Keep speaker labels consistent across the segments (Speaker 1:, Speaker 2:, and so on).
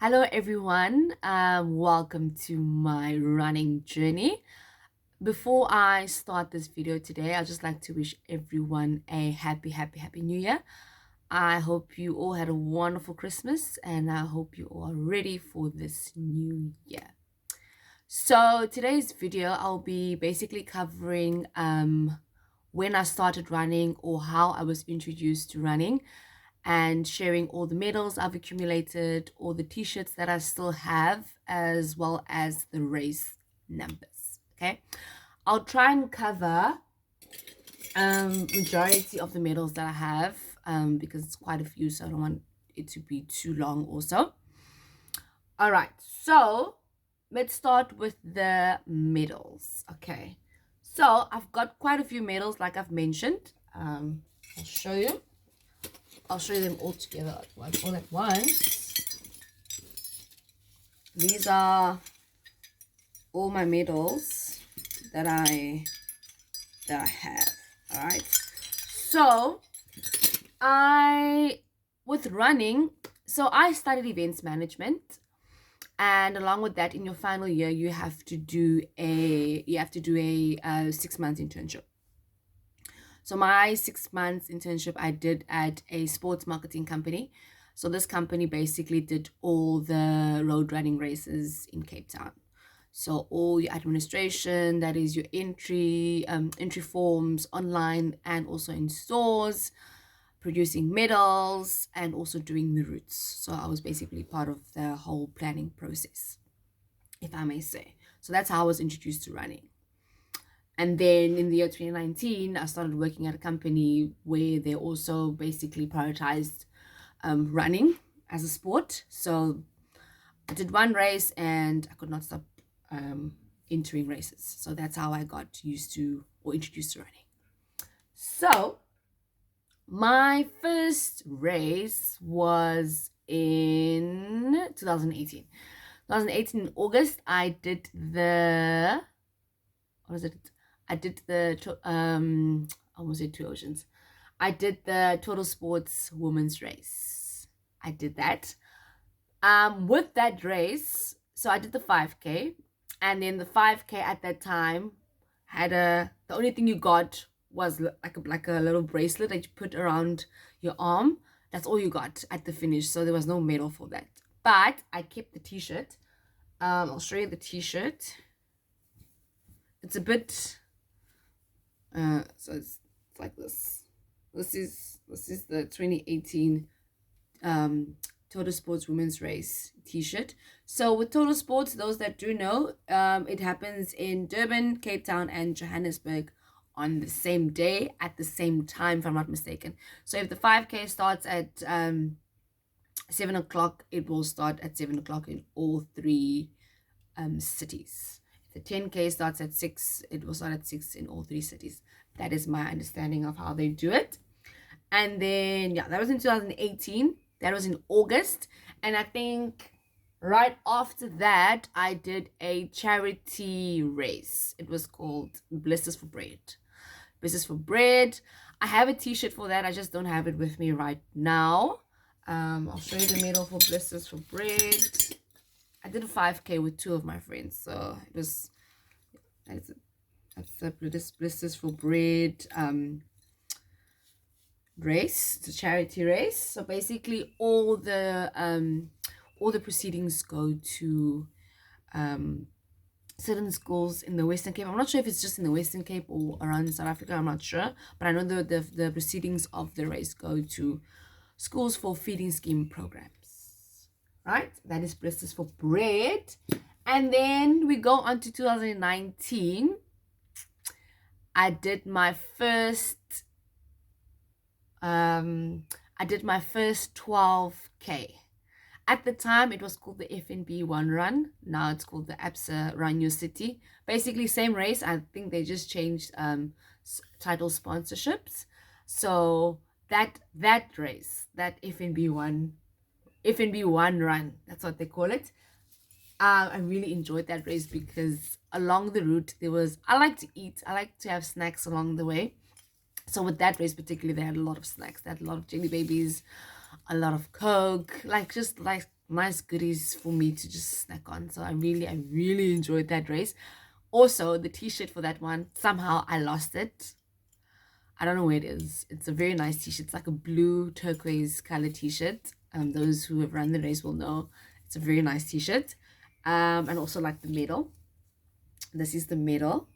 Speaker 1: Hello, everyone. Welcome to my running journey. Before I start this video today, I'd just like to wish everyone a happy new year. I hope you all had a wonderful Christmas and I hope you all are ready for this new year. So today's video, I'll be basically covering when I started running or how I was introduced to running and sharing all the medals I've accumulated, all the t-shirts that I still have, as well as the race numbers. Okay, I'll try and cover majority of the medals that I have because it's quite a few, so I don't want it to be too long also. All right, so let's start with the medals. Okay, so I've got quite a few medals like I've mentioned. I'll show you. I'll show you them all together all at once. These are all my medals that I have. All right. So with running, so I studied events management, and along with that, in your final year, you have to do a 6 month internship. So my 6 months internship I did at a sports marketing company. So this company basically did all the road running races in Cape Town. So all your administration, that is your entry forms online and also in stores, producing medals and also doing the routes. So I was basically part of the whole planning process, if I may say. So that's how I was introduced to running. And then in the year 2019, I started working at a company where they also basically prioritized running as a sport. So I did one race and I could not stop entering races. So that's how I got used to or introduced to running. So my first race was in 2018. 2018 in August, I did the, what was it? I did the I almost said Two Oceans. I did the Total Sports Women's Race. I did that. With that race, so I did the 5K, and then the 5K at that time had the only thing you got was like a little bracelet that you put around your arm. That's all you got at the finish. So there was no medal for that. But I kept the t-shirt. I'll show you the t-shirt. It's a bit so it's like this. This is the 2018 Total Sports Women's Race t-shirt. So with Total Sports, those that do know, it happens in Durban, Cape Town, and Johannesburg on the same day at the same time, if I'm not mistaken. So if the 5K starts at 7 o'clock, it will start at 7 o'clock in all three cities. If the 10K starts at 6, it will start at 6 in all three cities. That is my understanding of how they do it. And then, yeah, that was in 2018. That was in August. And I think right after that, I did a charity race. It was called Blisters for Bread. Blisters for Bread. I have a t-shirt for that. I just don't have it with me right now. I'll show you the medal for Blisters for Bread. I did a 5K with two of my friends. So it was, that's the Blisters for Bread race. It's a charity race. So basically all the proceedings go to certain schools in the Western Cape. I'm not sure if it's just in the Western Cape or around South Africa. I'm not sure. But I know the proceedings of the race go to schools for feeding scheme programs. Right? That is Blisters for Bread. And then we go on to 2019. I did my first 12K. At the time, it was called the FNB One Run. Now it's called the Absa Run Your City. Basically, same race. I think they just changed title sponsorships. So that race, that FNB One Run, that's what they call it. I really enjoyed that race because along the route I like to eat. I like to have snacks along the way. So with that race particularly, they had a lot of snacks. They had a lot of jelly babies, a lot of Coke, like just like nice goodies for me to just snack on. So I really enjoyed that race. Also, the t-shirt for that one, somehow I lost it. I don't know where it is. It's a very nice t-shirt. It's like a blue turquoise color t-shirt. Those who have run the race will know it's a very nice t-shirt. And also like the medal. This is the medal.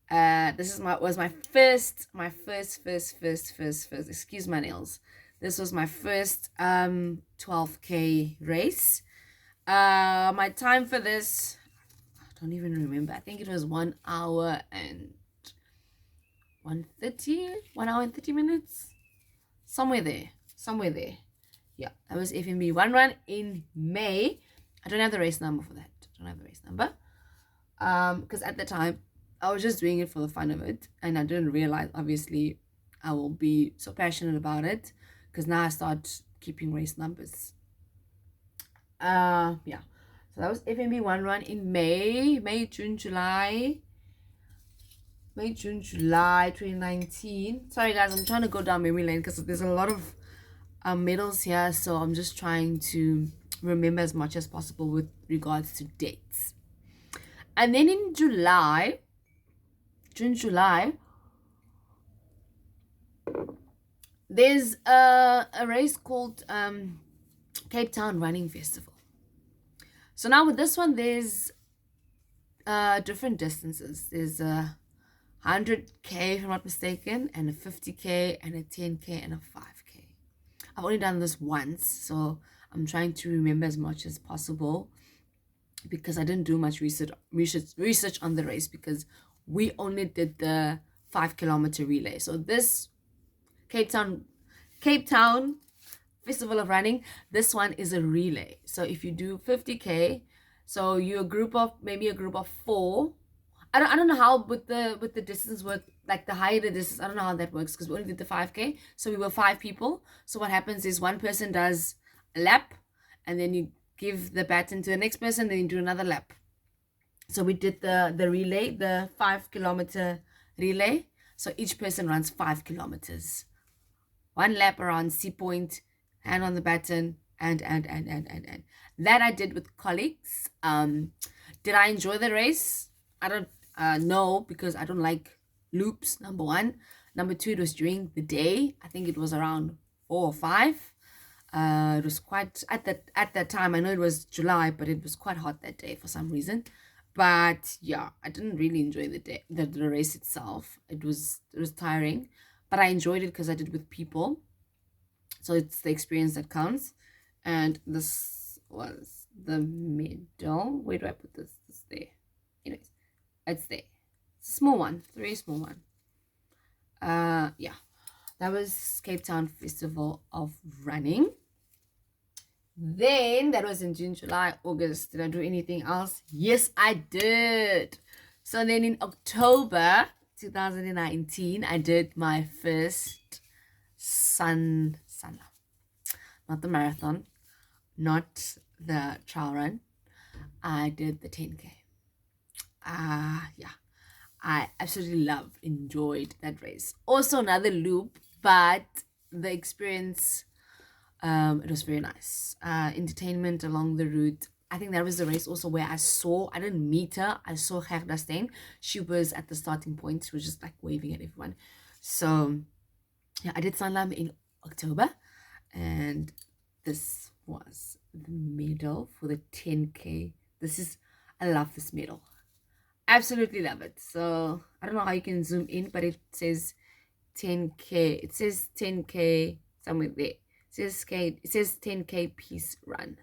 Speaker 1: This is my first, excuse my nails. This was my first 12K race. My time for this, I don't even remember. I think it was 1 hour and 1 hour and 30 minutes. Somewhere there. Yeah, that was FNB One Run in May. I don't have the race number for that. Because at the time I was just doing it for the fun of it, and I didn't realize obviously I will be so passionate about it, because now I start keeping race numbers. Yeah, so that was FNB One Run in May, June, July 2019. Sorry guys, I'm trying to go down memory lane because there's a lot of medals here, so I'm just trying to remember as much as possible with regards to dates. And then in June, July, there's a race called Cape Town Running Festival. So now with this one, there's different distances. There's a 100K, if I'm not mistaken, and a 50K, and a 10K, and a 5K. I've only done this once, so I'm trying to remember as much as possible, because I didn't do much research on the race, because we only did the 5 kilometer relay. So this Cape Town Festival of Running, this one is a relay. So if you do 50K, so you're a group of 4. I don't know how with the distance work, like the higher the distance, I don't know how that works, because we only did the 5K, so we were 5 people. So what happens is one person does a lap, and then you give the baton to the next person, then you do another lap. So we did the relay, the 5 kilometer relay. So each person runs 5 kilometers, 1 lap around Sea Point, hand on the baton, and that I did with colleagues. Did I enjoy the race? I don't know, because I don't like loops, number 1. Number 2, it was during the day. I think it was around 4 or 5. It was quite at that time. I know it was July, but it was quite hot that day for some reason. But yeah, I didn't really enjoy the race itself. It was tiring, but I enjoyed it because I did it with people. So it's the experience that counts. And this was the medal. Where do I put this? This there. Anyways, it's there. It's a small one. It's a very small one. Yeah, that was Cape Town Festival of Running. Then that was in June, July, August. Did I do anything else? Yes, I did. So then in October 2019, I did my first Sanlam. Not the marathon, not the trail run. I did the 10K. Yeah, I absolutely enjoyed that race. Also another loop, but the experience, it was very nice. Entertainment along the route. I think that was the race also where I didn't meet her. I saw Gerda Steyn. She was at the starting point. She was just like waving at everyone. So yeah, I did Sanlam in October, and this was the medal for the 10K. I love this medal. Absolutely love it. So I don't know how you can zoom in, but it says 10K. It says 10K somewhere there. It says 10K peace run.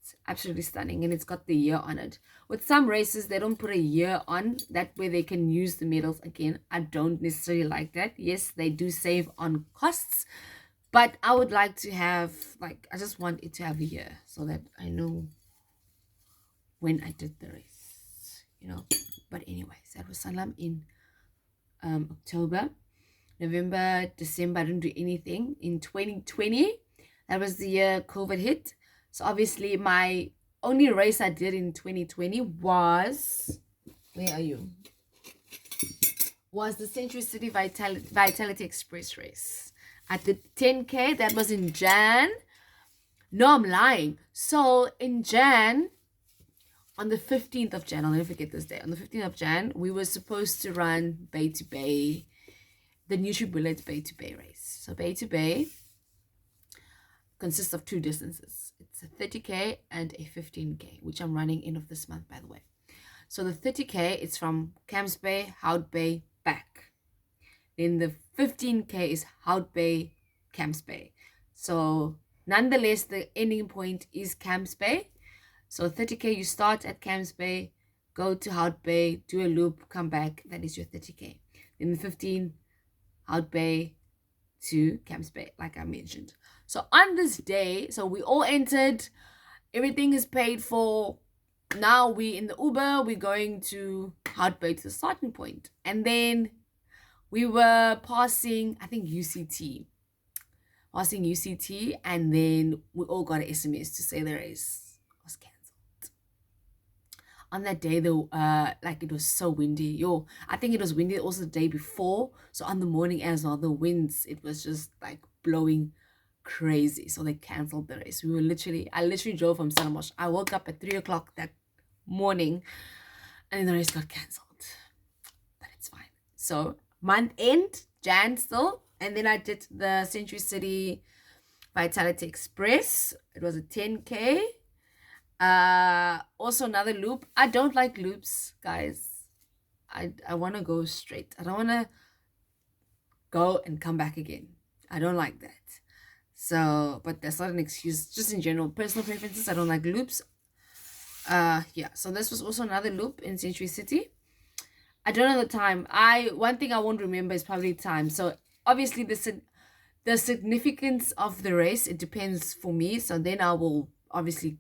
Speaker 1: It's absolutely stunning, and it's got the year on it. With some races, they don't put a year on, that way they can use the medals again. I don't necessarily like that. Yes, they do save on costs, but I would like to have, like, I just want it to have a year so that I know when I did the race, you know. But anyways, that was Sanlam in October. November, December, I didn't do anything. In 2020, that was the year COVID hit. So obviously my only race I did in 2020 was, where are you? Was the Century City Vitality Express race. I did 10K. That was in Jan. No, I'm lying. So in Jan, on the 15th of Jan, I'll never forget this day. On the 15th of Jan, we were supposed to run Bay to Bay, the NutriBullets Bay to Bay race. So Bay to Bay consists of two distances. It's a 30K and a 15K, which I'm running end of this month, by the way. So the 30K, it's from Camps Bay, Hout Bay, back. Then the 15K is Hout Bay, Camps Bay. So nonetheless, the ending point is Camps Bay. So 30K, you start at Camps Bay, go to Hout Bay, do a loop, come back. That is your 30K. Then the 15, Hout Bay to Camps Bay, like I mentioned. So on this day, so we all entered. Everything is paid for. Now we in the Uber, we're going to Hout Bay to the starting point. And then we were passing, I think, UCT. And then we all got an SMS to say the race was cancelled. On that day, though, like it was so windy. I think it was windy also the day before. So on the morning as well, the winds, it was just like blowing crazy. So they cancelled the race. I literally drove from Stellenbosch. I woke up at 3 o'clock that morning and the race got cancelled. But it's fine. So month end, Jan still. And then I did the Century City Vitality Express. It was a 10K. Also another loop. I don't like loops, guys. I want to go straight. I don't want to go and come back again. I don't like that. So, but that's not an excuse. Just in general, personal preferences. I don't like loops. Yeah. So this was also another loop in Century City. I don't know the time. One thing I won't remember is probably time. So obviously the significance of the race, it depends for me. So then I will obviously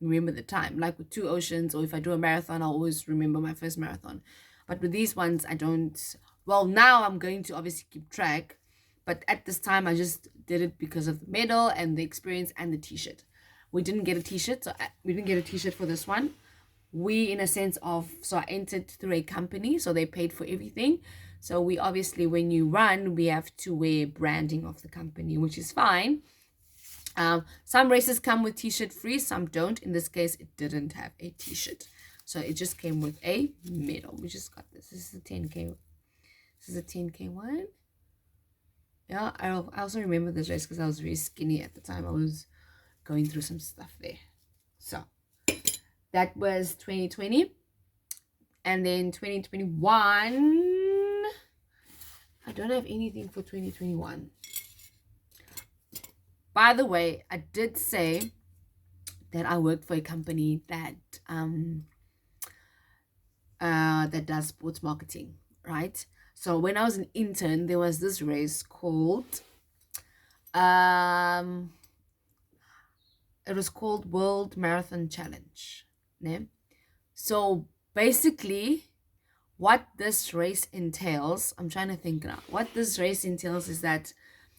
Speaker 1: remember the time. Like with Two Oceans, or if I do a marathon, I'll always remember my first marathon. But with these ones, I don't. Well, now I'm going to obviously keep track. But at this time, I just did it because of the medal and the experience and the t-shirt. We didn't get a t-shirt. So we didn't get a t-shirt for this one. We, in a sense of, so I entered through a company, so they paid for everything. So we obviously, when you run, we have to wear branding of the company, which is fine. Some races come with t-shirt free, some don't. In this case, it didn't have a t-shirt. So it just came with a medal. We just got this. This is a 10K. This is a 10K one. Yeah, I also remember this race because I was very skinny at the time. I was going through some stuff there. So that was 2020. And then 2021, I don't have anything for 2021. By the way, I did say that I worked for a company that that does sports marketing, right? So when I was an intern, there was this race called it was called World Marathon Challenge. Ne? So basically, what this race entails, I'm trying to think now. What this race entails is that,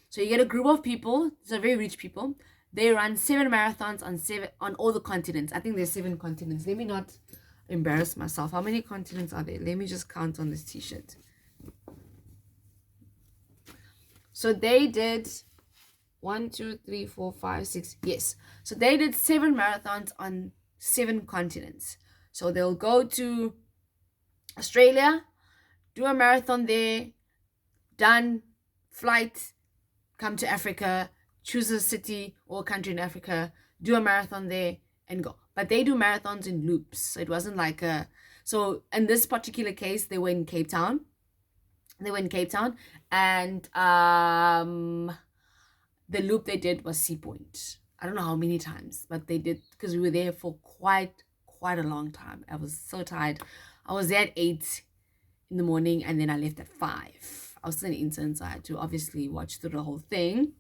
Speaker 1: so you get a group of people, these are very rich people. They run 7 marathons on all the continents. I think there's 7 continents. Let me not embarrass myself. How many continents are there? Let me just count on this t-shirt. So they did 1, 2, 3, 4, 5, 6. Yes. So they did 7 marathons on 7 continents. So they'll go to Australia, do a marathon there, done, flight, come to Africa, choose a city or a country in Africa, do a marathon there, and go. But they do marathons in loops. So it wasn't like a... So in this particular case, they were in Cape Town. And the loop they did was Sea Point. I don't know how many times, but they did, because we were there for quite a long time. I was so tired. I was there at 8 in the morning, and then I left at 5. I was still an intern, so I had to obviously watch through the whole thing.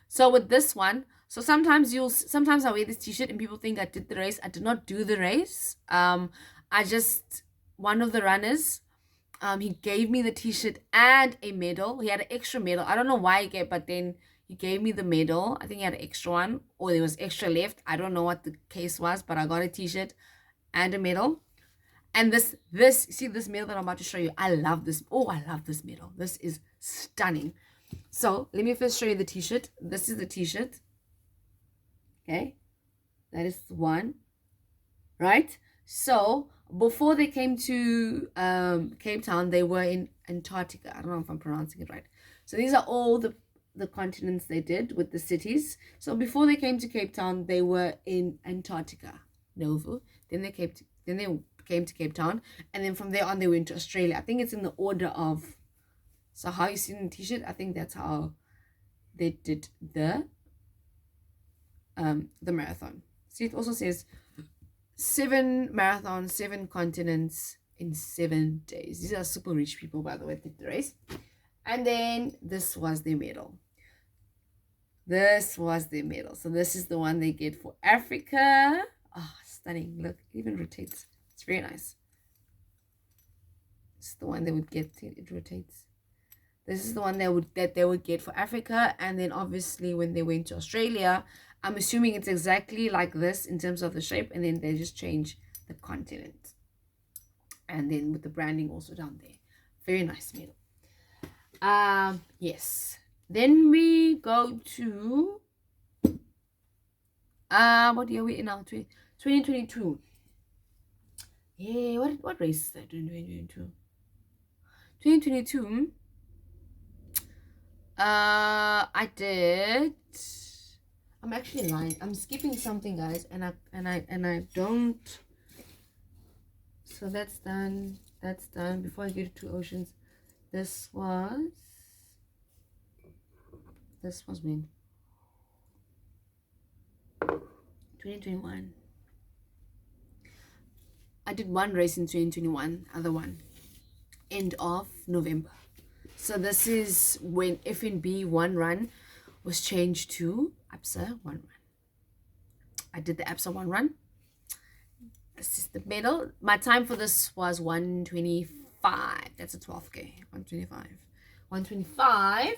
Speaker 1: So with this one, so sometimes I wear this t-shirt and people think I did the race. I did not do the race. One of the runners, he gave me the t-shirt and a medal. He had an extra medal. I don't know why he gave, but then he gave me the medal. I think he had an extra one, or there was extra left. I don't know what the case was, but I got a t-shirt and a medal. And this medal that I'm about to show you, I love this. Oh, I love this medal. This is stunning. So let me first show you the t-shirt. This is the t-shirt. Okay, that is one, right? So before they came to Cape Town, they were in Antarctica. I don't know if I'm pronouncing it right. So these are all the continents they did with the cities. So before they came to Cape Town, they were in Antarctica, Nauvoo. Then they came to Cape Town, and then from there on they went to Australia. I think it's in the order of, so how you see in the t-shirt, I think that's how they did the marathon. See, it also says 7 marathons, 7 continents in 7 days. These are super rich people, by the way, that did the race. And then this was their medal. This was their medal. So this is the one they get for Africa. Oh, stunning. Look, it even rotates. It's very nice. It's the one they would get. It rotates. This is the one that they would get for Africa. And then obviously when they went to Australia, I'm assuming it's exactly like this in terms of the shape, and then they just change the continent. And then with the branding also down there. Very nice medal. Yes. Then we go to what year are we in now? 2022. Yeah, what race is that in 2022? 2022. I did. I'm actually lying. I'm skipping something, guys, and I don't. So that's done. That's done. Before I get to Oceans, this was when 2021. I did one race in 2021, other one end of November. So this is when FNB one run was changed to Absa one run. I did the Absa one run. This is the medal. My time for this was 125. That's a 12K. 125. 125.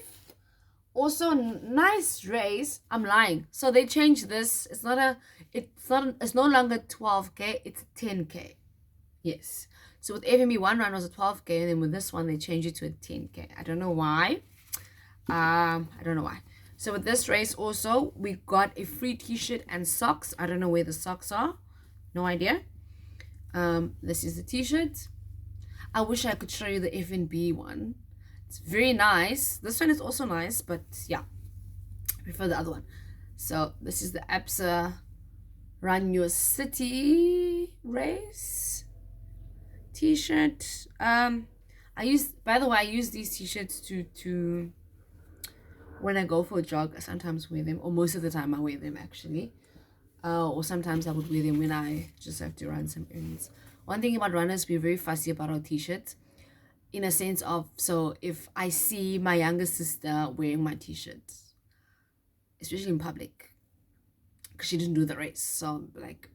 Speaker 1: Also nice race. I'm lying. So they changed this. It's no longer 12K, it's 10K. Yes. So with FNB one run was a 12K, and then with this one they changed it to a 10K. I don't know why. I don't know why. So with this race also, we got a free t-shirt and socks. I don't know where the socks are. No idea. This is the t-shirt. I wish I could show you the FNB one. It's very nice. This one is also nice, but yeah, I prefer the other one. So this is the Absa Run Your City race t-shirt. I use these t-shirts to when I go for a jog. I sometimes wear them, or most of the time I wear them actually. Or sometimes I would wear them when I just have to run some errands. One thing about runners, we're very fussy about our t-shirts, in a sense of, so if I see my younger sister wearing my t-shirts, especially in public, because she didn't do the race, so I'm like,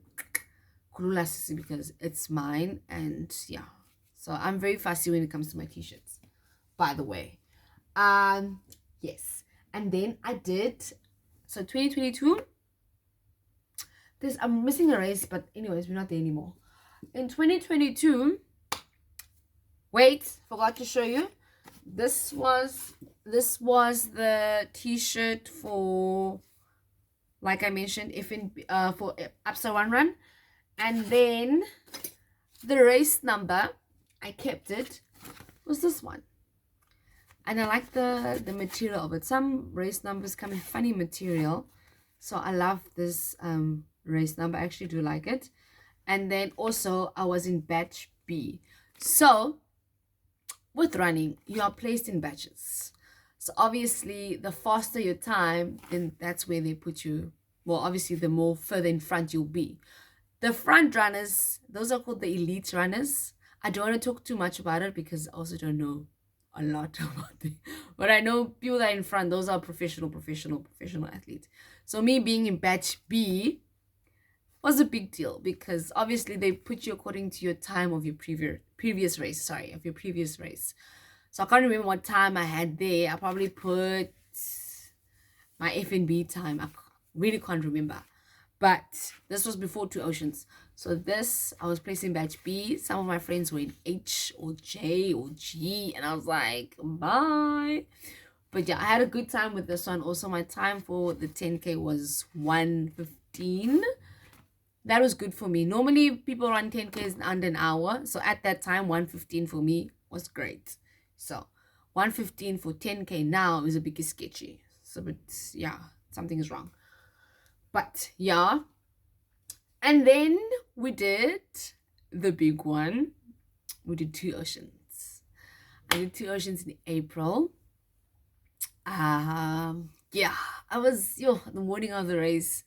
Speaker 1: because it's mine, and yeah, so I'm very fussy when it comes to my t-shirts, by the way. Yes, and then I did, so 2022, I'm missing a race, but anyways, we're not there anymore. In 2022, wait, forgot to show you. This was the t-shirt for, like I mentioned, for Absa One Run. And then the race number, I kept it, was this one. And I like the material of it. Some race numbers come in funny material, so I love this race number. I actually do like it. And then also I was in batch B. So with running, you are placed in batches. So obviously the faster your time, then that's where they put you. Well, obviously the more further in front you'll be. The front runners, those are called the elite runners. I don't want to talk too much about it because I also don't know a lot about it. But I know people that are in front, those are professional athletes. So me being in batch B was a big deal because obviously they put you according to your time of your previous race. So I can't remember what time I had there. I probably put my FNB time. I really can't remember. But this was before Two Oceans. So this, I was placed in batch B. Some of my friends were in H or J or G. And I was like, bye. But yeah, I had a good time with this one. Also, my time for the 10K was 1:15. That was good for me. Normally, people run 10Ks in under an hour. So at that time, 1:15 for me was great. So 1:15 for 10K now is a bit sketchy. So, but yeah, something is wrong. But yeah. And then we did the big one. We did 2 oceans. I did 2 oceans in April. Yeah, I was the morning of the race.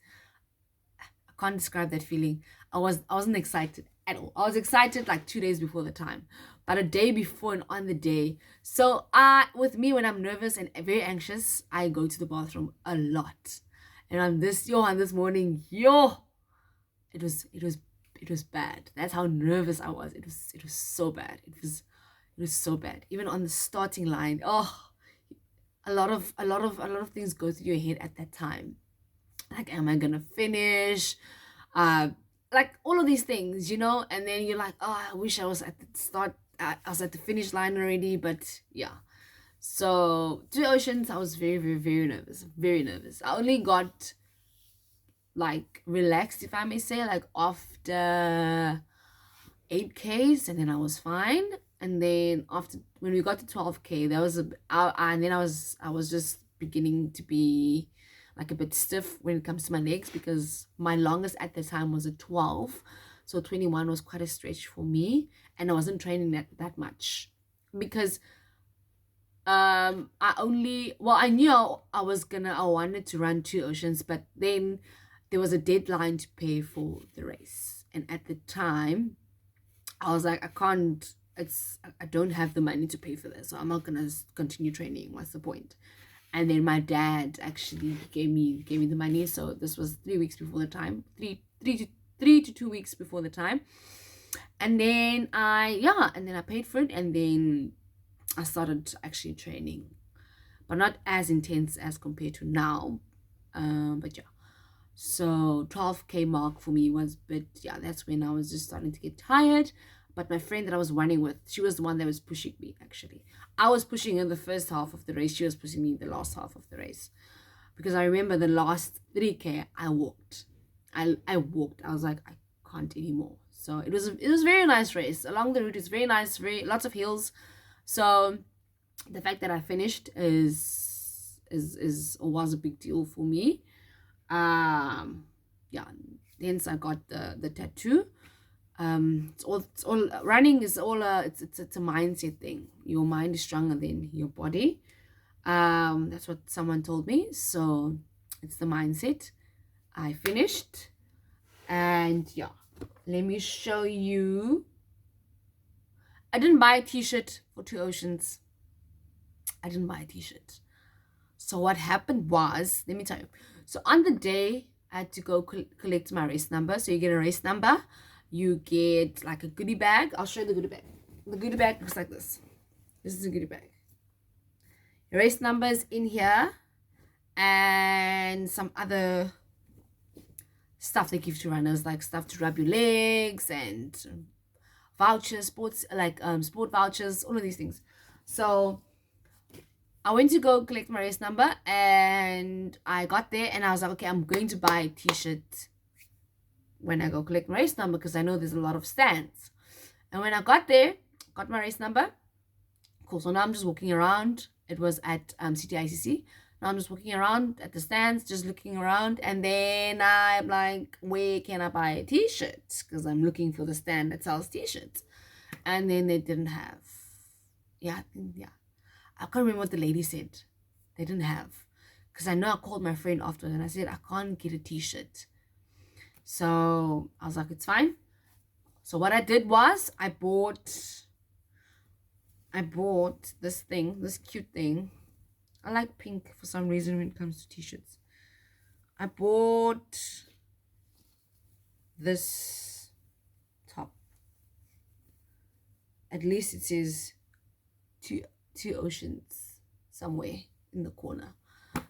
Speaker 1: I can't describe that feeling. I wasn't excited at all. I was excited like 2 days before the time, but a day before and on the day. So with me, when I'm nervous and very anxious, I go to the bathroom a lot. And on this morning, it was bad. That's how nervous I was. It was so bad. It was so bad. Even on the starting line, a lot of things go through your head at that time. Like, am I gonna finish? Like all of these things, and then you're like, oh, I wish I was at the start. I was at the finish line already, but yeah. So 2 oceans, I was very, very, very nervous. Very nervous. I only got like relaxed, if I may say, like after 8Ks, and then I was fine. And then after, when we got to 12K, that was and then I was just beginning to be like a bit stiff when it comes to my legs, because my longest at the time was a 12. So 21 was quite a stretch for me, and I wasn't training that much, because I knew I wanted to run 2 oceans, but then there was a deadline to pay for the race, and at the time I was like, I don't have the money to pay for this, so I'm not gonna continue training. What's the point? And then my dad actually gave me the money. So this was 3 weeks before the time, three to 2 weeks before the time. And then I paid for it, and then I started actually training, but not as intense as compared to now. But yeah. So 12K mark for me was, but yeah, that's when I was just starting to get tired. But my friend that I was running with, she was the one that was pushing me, actually. I was pushing her in the first half of the race. She was pushing me in the last half of the race. Because I remember the last 3K, I walked. I walked. I was like, I can't anymore. So it was a very nice race. Along the route, it's very nice, lots of hills. So the fact that I finished was a big deal for me. Yeah, hence I got the tattoo. It's all running is all it's a mindset thing. Your mind is stronger than your body. That's what someone told me. So it's the mindset. I finished, and yeah, let me show you. I didn't buy a t-shirt for 2 oceans. I didn't buy a t-shirt. So what happened was, let me tell you. So on the day, I had to go collect my race number. So you get a race number. You get like a goodie bag. I'll show you the goodie bag. The goodie bag looks like this. This is a goodie bag. Your race numbers in here, and some other stuff they give to runners, like stuff to rub your legs, and vouchers, sport vouchers, all of these things. So I went to go collect my race number, and I got there, and I was like, okay, I'm going to buy a t-shirt when I go collect my race number, because I know there's a lot of stands. And when I got there, got my race number, cool. So now I'm just walking around. It was at CTICC. Now I'm just walking around at the stands, just looking around, and then I'm like, where can I buy a t-shirt? Because I'm looking for the stand that sells t-shirts. And then they didn't have. Yeah. I can't remember what the lady said. They didn't have. Because I know I called my friend afterwards, and I said, I can't get a t-shirt. So I was like, it's fine. So what I did was I bought this thing, this cute thing. I like pink for some reason when it comes to t-shirts. I bought this top. At least it says two oceans somewhere in the corner.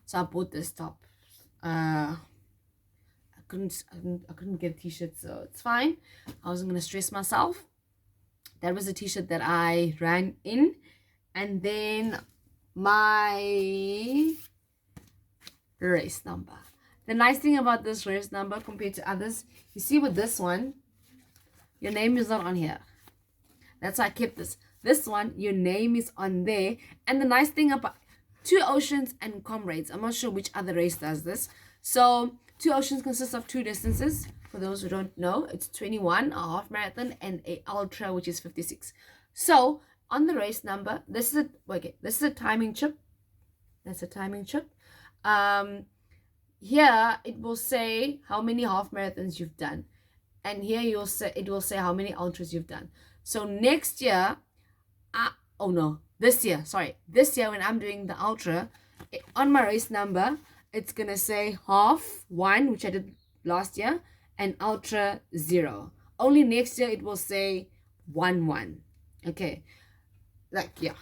Speaker 1: So I bought this top. I couldn't get a t-shirt, so it's fine. I wasn't gonna stress myself. That was a t-shirt that I ran in. And then my race number. The nice thing about this race number compared to others, you see with this one, your name is not on here. That's why I kept this. This one, your name is on there. And the nice thing about Two Oceans and Comrades, I'm not sure which other race does this. So Two Oceans consists of two distances. For those who don't know, it's 21, a half marathon, and a ultra, which is 56. So on the race number, this is a timing chip. That's a timing chip. Here it will say how many half marathons you've done, and here it will say how many ultras you've done. So next year, this year when I'm doing the ultra, on my race number, it's gonna say half 1, which I did last year, and ultra 0. Only next year it will say 1. Okay,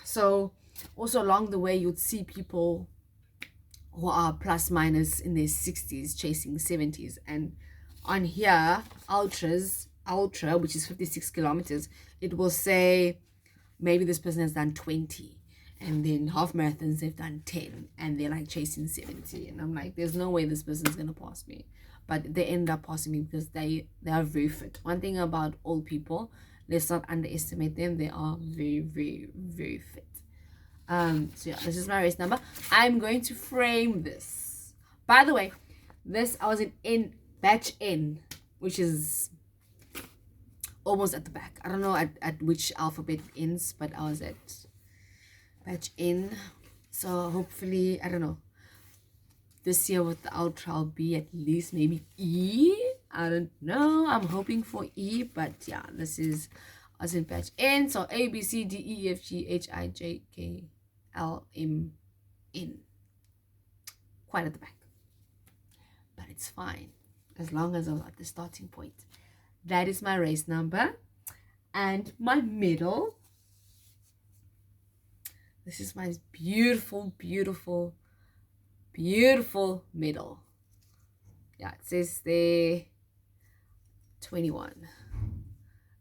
Speaker 1: so also along the way you'd see people who are plus minus in their 60s chasing 70s, and on here ultra, which is 56 kilometers, it will say maybe this person has done 20, and then half marathons they've done 10, and they're like chasing 70, and I'm like, there's no way this person's gonna pass me. But they end up passing me because they are very fit. One thing about old people, let's not underestimate them. They are very, very, very fit. So yeah, this is my race number. I'm going to frame this. By the way, I was in batch N, which is almost at the back. I don't know at which alphabet it ends, but I was at batch N. So hopefully, I don't know, this year with the ultra I'll be at least maybe E. I don't know. I'm hoping for E, but yeah, I was in batch N. So A, B, C, D, E, F, G, H, I, J, K, L, M, N. Quite at the back. But it's fine, as long as I'm at the starting point. That is my race number. And my medal. This is my beautiful, beautiful, beautiful medal. Yeah, it says there 21.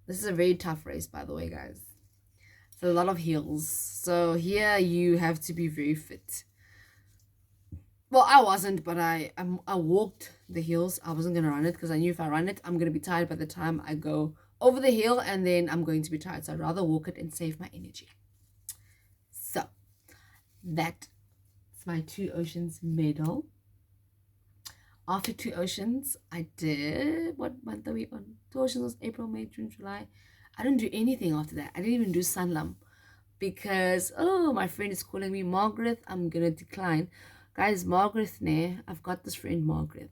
Speaker 1: This is a very tough race, by the way, guys. It's a lot of hills. So here you have to be very fit. Well, I wasn't, but I walked the hills. I wasn't going to run it because I knew if I run it, I'm going to be tired by the time I go over the hill, and then I'm going to be tired. So I'd rather walk it and save my energy. So that's my Two Oceans medal. After Two Oceans, I did, what month are we on? Two Oceans was April, May, June, July. I didn't do anything after that. I didn't even do Sanlam because, my friend is calling me. Margaret, I'm going to decline. Guys, Margaret, I've got this friend, Margaret.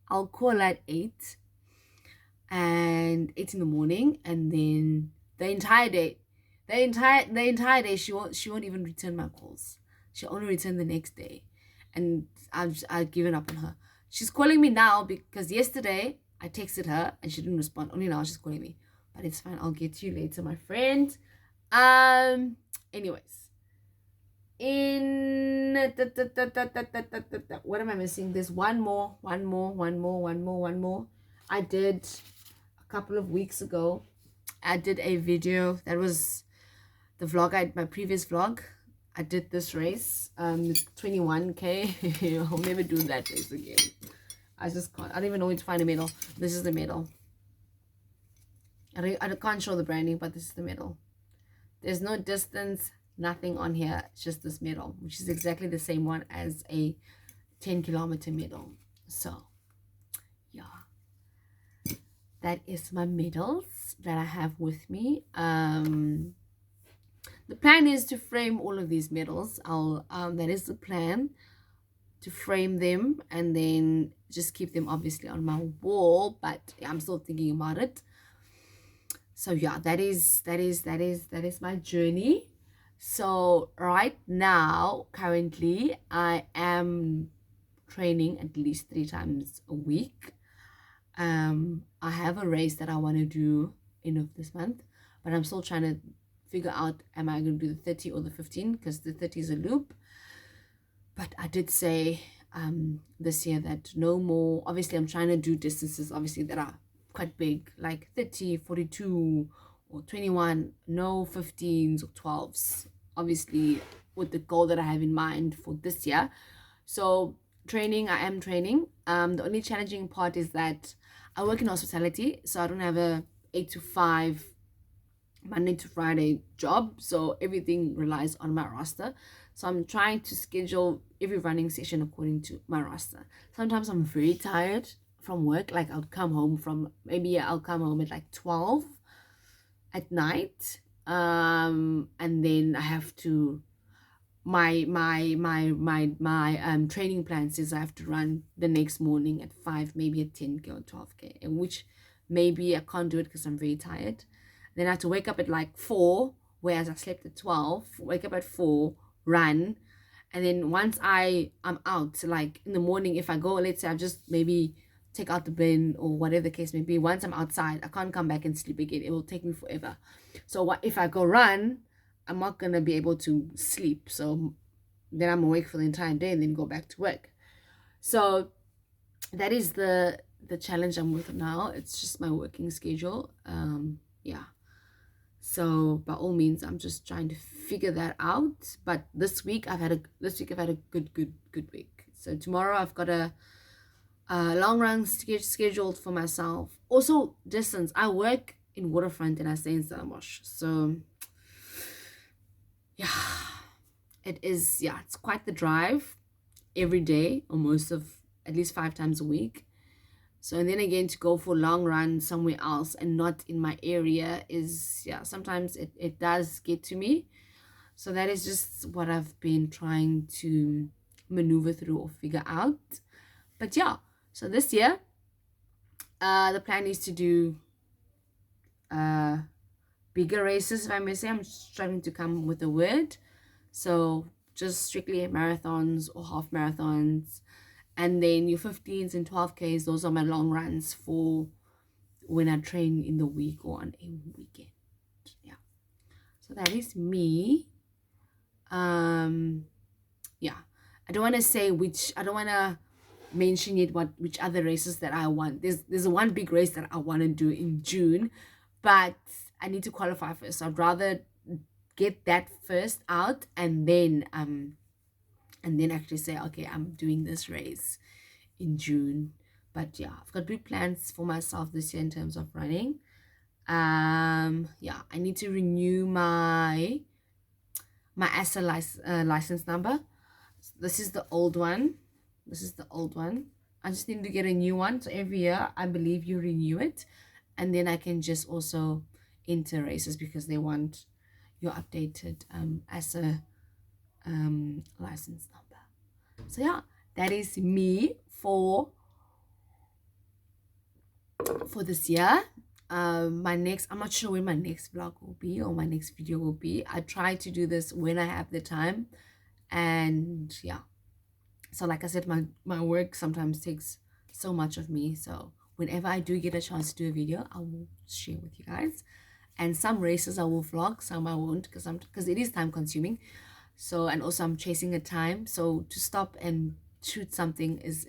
Speaker 1: I'll call her at 8 in the morning, and then the entire day, she won't even return my calls. She'll only return the next day, and I've given up on her. She's calling me now because yesterday I texted her and she didn't respond. Only now she's calling me, but it's fine. I'll get to you later, my friend. Anyways, what am I missing? There's one more. I did a couple of weeks ago. I did a video that was the vlog. My previous vlog. I did this race, 21K. I'll never do that race again. I just can't. I don't even know where to find a medal. This is the medal. I can't show the branding, but this is the medal. There's no distance, nothing on here. It's just this medal, which is exactly the same one as a 10-kilometer medal. So, yeah. That is my medals that I have with me. The plan is to frame all of these medals. That is the plan, to frame them and then just keep them obviously on my wall, but I'm still thinking about it. So yeah, that is my journey. So right now, currently, I am training at least 3 times a week. I have a race that I want to do end of this month, but I'm still trying to figure out, am I going to do the 30 or the 15, because the 30 is a loop. But I did say this year that no more, obviously I'm trying to do distances obviously that are quite big, like 30, 42 or 21, no 15s or 12s. Obviously with the goal that I have in mind for this year. So training, I am training. The only challenging part is that I work in hospitality, so I don't have a 8 to 5 Monday to Friday job, so everything relies on my roster. So I'm trying to schedule every running session according to my roster. Sometimes I'm very tired from work, like I'll come home at like 12 at night, and then I have to my training plan says I have to run the next morning at 5, maybe at 10k or 12k, and which maybe I can't do it because I'm very tired. Then I have to wake up at like 4, whereas I slept at 12. Wake up at 4, run, and then once I'm out, like in the morning, if I go, let's say I just maybe take out the bin or whatever the case may be, once I'm outside, I can't come back and sleep again. It will take me forever. So what if I go run, I'm not gonna be able to sleep. So then I'm awake for the entire day and then go back to work. So that is the challenge I'm with now. It's just my working schedule. Yeah. So by all means, I'm just trying to figure that out. But this week I've had a good week. So tomorrow I've got a long run scheduled for myself. Also distance. I work in Waterfront and I stay in Stellenbosch. So yeah, it's quite the drive every day, or most of at least 5 times a week. So, and then again, to go for a long run somewhere else and not in my area is, sometimes it does get to me. So that is just what I've been trying to maneuver through or figure out. But yeah, so this year, the plan is to do bigger races, if I may say. I'm struggling to come with a word. So just strictly marathons or half marathons. And then your 15s and 12Ks, those are my long runs for when I train in the week or on a weekend. Yeah. So that is me. Yeah. I don't want to mention yet which other races that I want. There's one big race that I want to do in June, but I need to qualify first. So I'd rather get that first out and then actually say, okay, I'm doing this race in June. But yeah, I've got big plans for myself this year in terms of running. Yeah, I need to renew my ASA license number. This is the old one. I just need to get a new one. So every year, I believe you renew it, and then I can just also enter races because they want your updated ASA license number. So yeah, that is me for this year. I'm not sure when my next vlog will be or my next video will be. I try to do this when I have the time, and yeah, so like I said, my work sometimes takes so much of me. So whenever I do get a chance to do a video, I will share with you guys. And some races I will vlog, some I won't, because it is time consuming. So, and also I'm chasing a time, so to stop and shoot something it's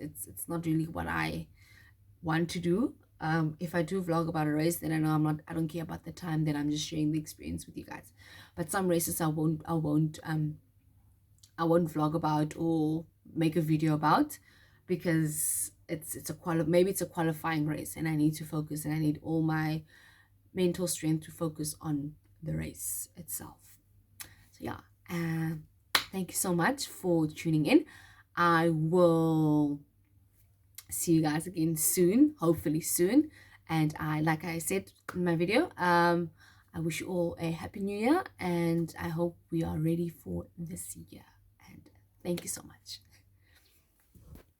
Speaker 1: not really what I want to do. If I do vlog about a race, then I don't care about the time, then I'm just sharing the experience with you guys. But some races I won't vlog about or make a video about, because maybe it's a qualifying race and I need to focus, and I need all my mental strength to focus on the race itself. So yeah, thank you so much for tuning in. I will see you guys again soon, hopefully soon. And like I said in my video, I wish you all a happy new year, and I hope we are ready for this year. And thank you so much.